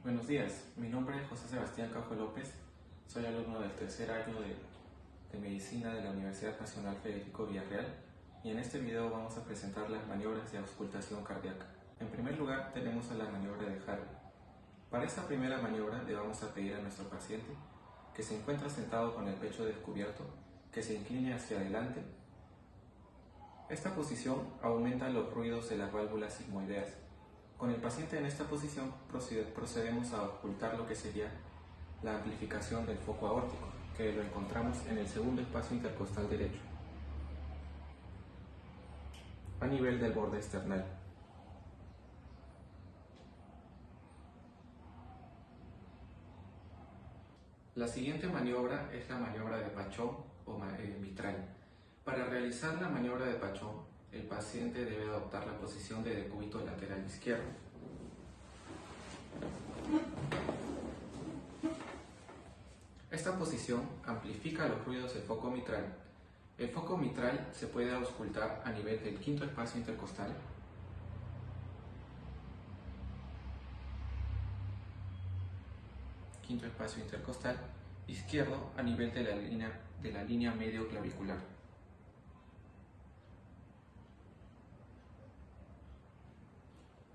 Buenos días, mi nombre es José Sebastián Caujo López, soy alumno del tercer año de Medicina de la Universidad Nacional Federico Villarreal y en este video vamos a presentar las maniobras de auscultación cardíaca. En primer lugar tenemos a la maniobra de Harvey. Para esta primera maniobra le vamos a pedir a nuestro paciente que se encuentre sentado con el pecho descubierto, que se incline hacia adelante. Esta posición aumenta los ruidos de las válvulas sigmoideas. Con el paciente en esta posición procedemos a ocultar lo que sería la amplificación del foco aórtico, que lo encontramos en el segundo espacio intercostal derecho, a nivel del borde esternal. La siguiente maniobra es la maniobra de Pachón o mitral. Para realizar la maniobra de Pachón, el paciente debe adoptar la posición de decúbito lateral izquierdo. Esta posición amplifica los ruidos del foco mitral. El foco mitral se puede auscultar a nivel del quinto espacio intercostal, izquierdo a nivel de la línea medio clavicular.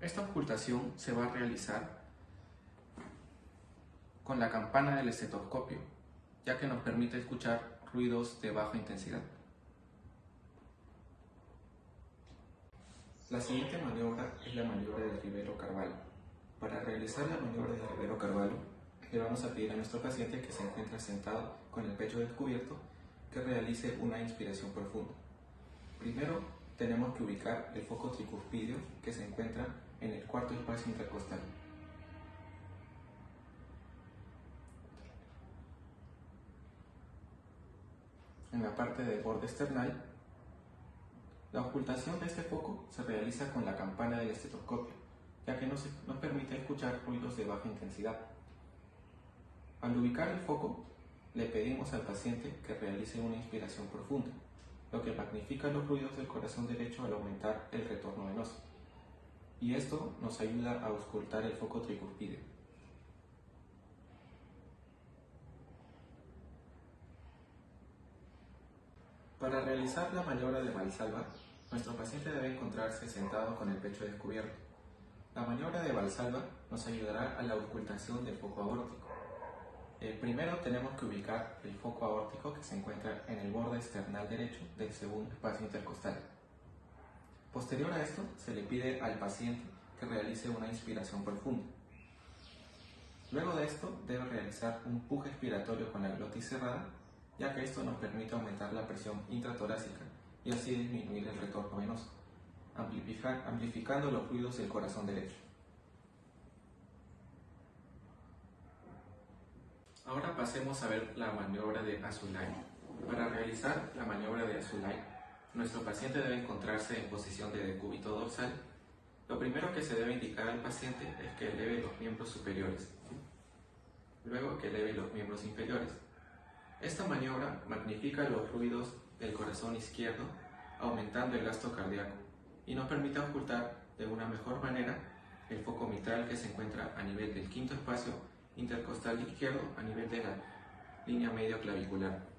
Esta auscultación se va a realizar con la campana del estetoscopio, ya que nos permite escuchar ruidos de baja intensidad. La siguiente maniobra es la maniobra de Rivero-Carvalho. Para realizar la maniobra de Rivero-Carvalho, le vamos a pedir a nuestro paciente que se encuentre sentado con el pecho descubierto, que realice una inspiración profunda. Primero, tenemos que ubicar el foco tricuspidio que se encuentra en el cuarto espacio intercostal. En la parte del borde esternal, la ocultación de este foco se realiza con la campana del estetoscopio, ya que nos permite escuchar ruidos de baja intensidad. Al ubicar el foco, le pedimos al paciente que realice una inspiración profunda, lo que magnifica los ruidos del corazón derecho al aumentar el retorno venoso, y esto nos ayuda a auscultar el foco tricuspideo. Para realizar la maniobra de Valsalva, nuestro paciente debe encontrarse sentado con el pecho descubierto. La maniobra de Valsalva nos ayudará a la auscultación del foco aórtico. Primero tenemos que ubicar el foco aórtico que se encuentra en el borde external derecho del segundo espacio intercostal. Posterior a esto, se le pide al paciente que realice una inspiración profunda. Luego de esto, debe realizar un puje expiratorio con la glotis cerrada, ya que esto nos permite aumentar la presión intratorácica y así disminuir el retorno venoso, amplificando los ruidos del corazón derecho. Ahora pasemos a ver la maniobra de Asulay. Para realizar la maniobra de Asulay, nuestro paciente debe encontrarse en posición de decúbito dorsal. Lo primero que se debe indicar al paciente es que eleve los miembros superiores, luego que eleve los miembros inferiores. Esta maniobra magnifica los ruidos del corazón izquierdo, aumentando el gasto cardíaco, y nos permite ocultar de una mejor manera el foco mitral que se encuentra a nivel del quinto espacio intercostal izquierdo, a nivel de la línea medio clavicular.